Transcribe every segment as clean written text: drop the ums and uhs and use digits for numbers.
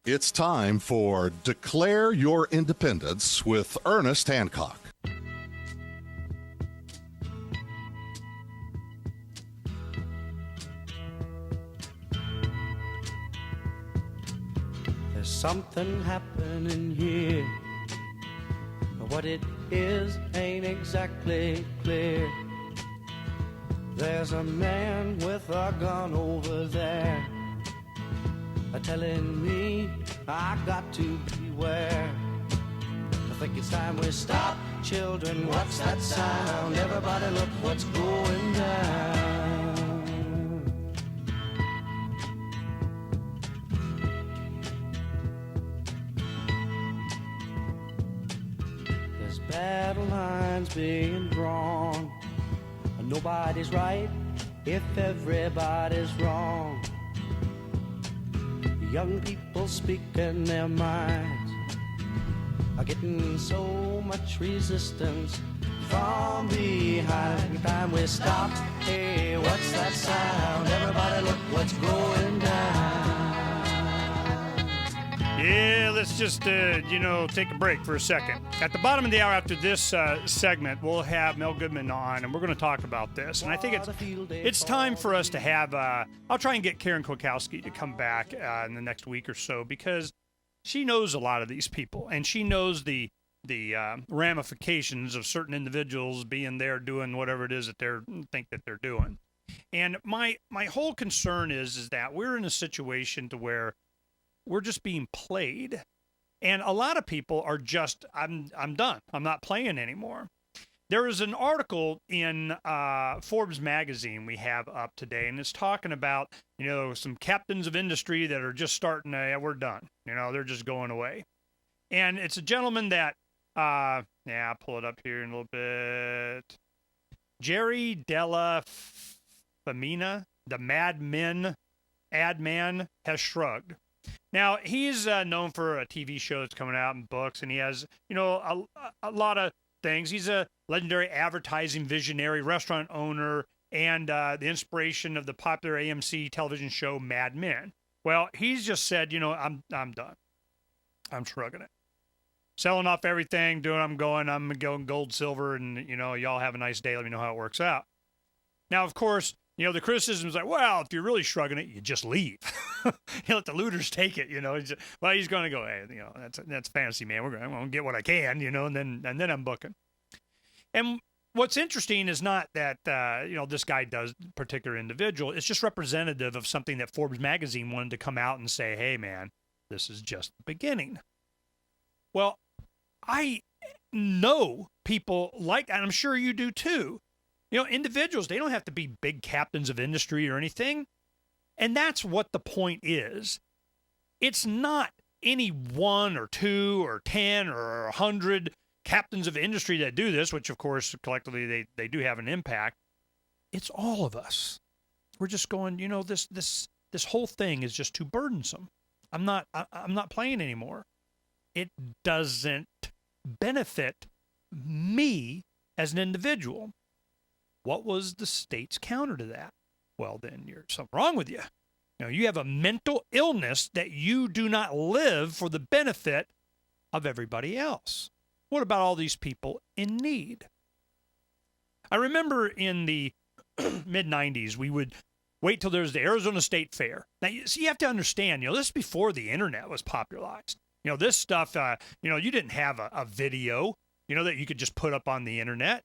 It's time for Declare Your Independence with Ernest Hancock. There's something happening here. What it is ain't exactly clear. There's a man with a gun over there, telling me I got to beware. I think it's time we stop. Children, what's that sound? Everybody look what's going down. There's battle lines being drawn. Nobody's right if everybody's wrong. Young people speaking their minds are getting so much resistance from behind. Time we stop. Hey, what's that sound? Everybody look what's going down. Yeah, let's just, take a break for a second. At the bottom of the hour after this segment, we'll have Mel Goodman on, and we're going to talk about this. And I think it's time for us to have, I'll try and get Karen Kwiatkowski to come back in the next week or so, because she knows a lot of these people, and she knows the ramifications of certain individuals being there doing whatever it is that they think that they're doing. And my whole concern is that we're in a situation to where we're just being played. And a lot of people are just, I'm done. I'm not playing anymore. There is an article in Forbes magazine we have up today, and it's talking about, some captains of industry that are just starting to, we're done. They're just going away. And it's a gentleman that, I'll pull it up here in a little bit. Jerry Della Femina, the Mad Men ad man, has shrugged. Now, he's known for a TV show that's coming out and books, and he has, a lot of things. He's a legendary advertising visionary, restaurant owner, and the inspiration of the popular AMC television show Mad Men. Well, he's just said, I'm done. I'm shrugging it. Selling off everything, I'm going gold, silver, and, y'all have a nice day. Let me know how it works out. Now, of course, the criticism is like, well, if you're really shrugging it, you just leave. You let the looters take it, he's going to go, hey, that's fantasy, man. I'm going to get what I can, and then I'm booking. And what's interesting is not that, this guy does particular individual. It's just representative of something that Forbes magazine wanted to come out and say, hey, man, this is just the beginning. Well, I know people like that, and I'm sure you do too. Individuals, they don't have to be big captains of industry or anything. And that's what the point is. It's not any 1 or 2 or 10 or 100 captains of industry that do this, which, of course, collectively they do have an impact. It's all of us. We're just going, this whole thing is just too burdensome. I'm not playing anymore. It doesn't benefit me as an individual. What was the state's counter to that? Well, then there's something wrong with you. You have a mental illness that you do not live for the benefit of everybody else. What about all these people in need? I remember in the mid-'90s, we would wait till there was the Arizona State Fair. Now, you have to understand, this is before the internet was popularized. This stuff, you didn't have a video, that you could just put up on the internet.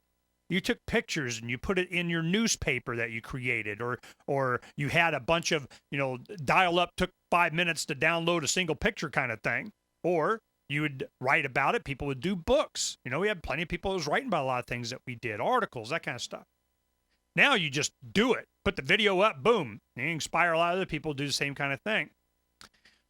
You took pictures and you put it in your newspaper that you created, or you had a bunch of, dial-up, took 5 minutes to download a single picture kind of thing. Or you would write about it. People would do books. We had plenty of people who was writing about a lot of things that we did, articles, that kind of stuff. Now you just do it. Put the video up, boom. You inspire a lot of other people to do the same kind of thing.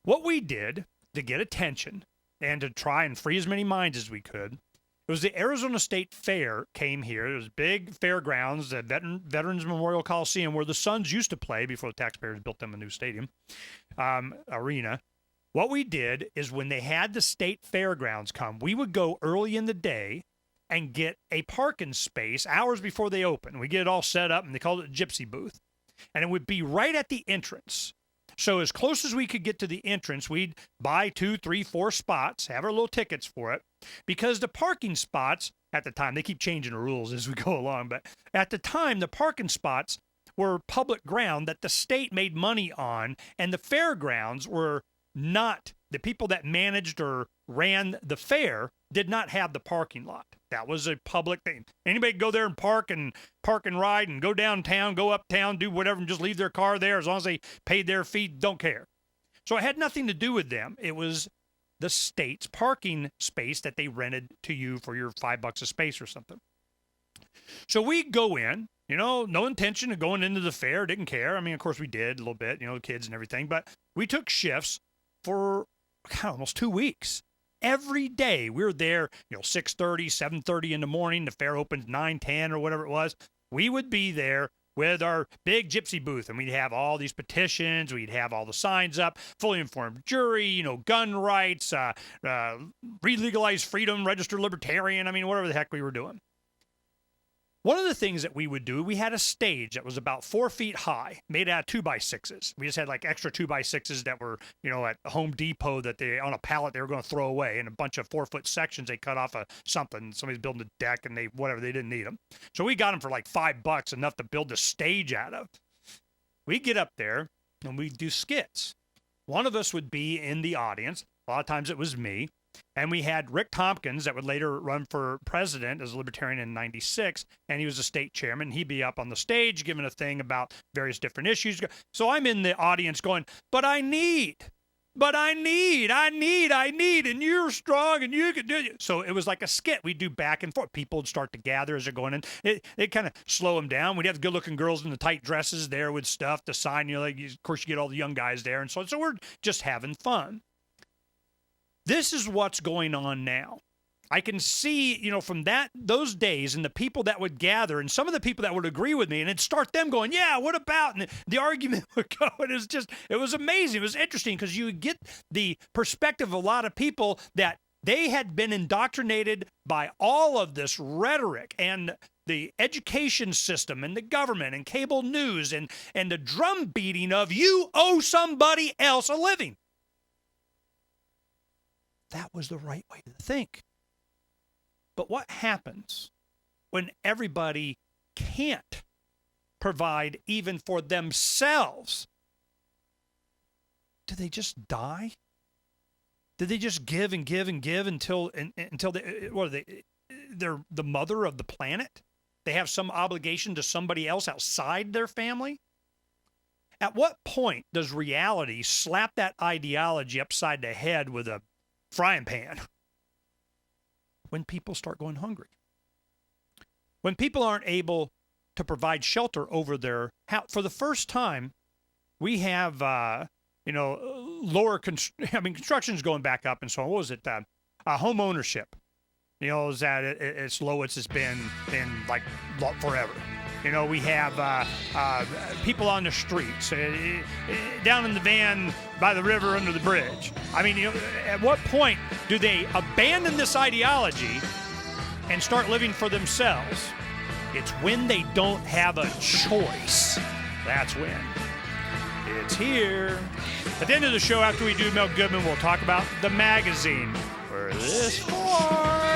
What we did to get attention and to try and free as many minds as we could, it was the Arizona State Fair came here. It was big fairgrounds, the Veterans Memorial Coliseum, where the Suns used to play before the taxpayers built them a new stadium, arena. What we did is when they had the state fairgrounds come, we would go early in the day and get a parking space hours before they open. We get it all set up, and they called it a gypsy booth. And it would be right at the entrance. So as close as we could get to the entrance, we'd buy 2, 3, 4 spots, have our little tickets for it, because the parking spots at the time, they keep changing the rules as we go along, but at the time, the parking spots were public ground that the state made money on, and the fairgrounds were not, the people that managed or ran the fair did not have the parking lot. That was a public thing. Anybody could go there and park and ride and go downtown, go uptown, do whatever, and just leave their car there as long as they paid their fee, don't care. So it had nothing to do with them. It was the state's parking space that they rented to you for your $5 a space or something. So we go in, no intention of going into the fair, didn't care. I mean, of course we did a little bit, kids and everything, but we took shifts for almost 2 weeks. Every day we were there, 6:30, 7:30 in the morning. The fair opened 9, 10 or whatever it was. We would be there with our big gypsy booth, and we'd have all these petitions. We'd have all the signs up, fully informed jury, gun rights, re-legalize freedom, register libertarian. I mean, whatever the heck we were doing. One of the things that we would do, we had a stage that was about 4 feet high, made out of 2x6s. We just had like extra 2x6s that were, at Home Depot that they, on a pallet, they were going to throw away, and a bunch of 4-foot sections they cut off of something. Somebody's building a deck and they didn't need them. So we got them for like $5, enough to build a stage out of. We get up there and we do skits. One of us would be in the audience. A lot of times it was me. And we had Rick Tompkins that would later run for president as a libertarian in 96, and he was a state chairman. He'd be up on the stage giving a thing about various different issues. So I'm in the audience going, but I need, and you're strong, and you can do it. So it was like a skit. We'd do back and forth. People would start to gather as they're going in. It kind of slow them down. We'd have good-looking girls in the tight dresses there with stuff to sign. Of course, you get all the young guys there, and so we're just having fun. This is what's going on now. I can see, from those days and the people that would gather and some of the people that would agree with me, and it'd start them going, yeah, what about? And the argument would go. It was amazing. It was interesting because you would get the perspective of a lot of people that they had been indoctrinated by all of this rhetoric and the education system and the government and cable news and the drum beating of you owe somebody else a living. That was the right way to think. But what happens when everybody can't provide even for themselves? Do they just die? Do they just give and give and give until they're the mother of the planet? They have some obligation to somebody else outside their family? At what point does reality slap that ideology upside the head with a frying pan? When people start going hungry. When people aren't able to provide shelter over their house. For the first time, we have, construction's going back up and so on. What was it? Home ownership. Is at its lowest it's been in like forever. We have people on the streets, down in the van by the river under the bridge. I mean, at what point do they abandon this ideology and start living for themselves? It's when they don't have a choice. That's when. It's here. At the end of the show, after we do Mel Goodman, we'll talk about the magazine. Where this for?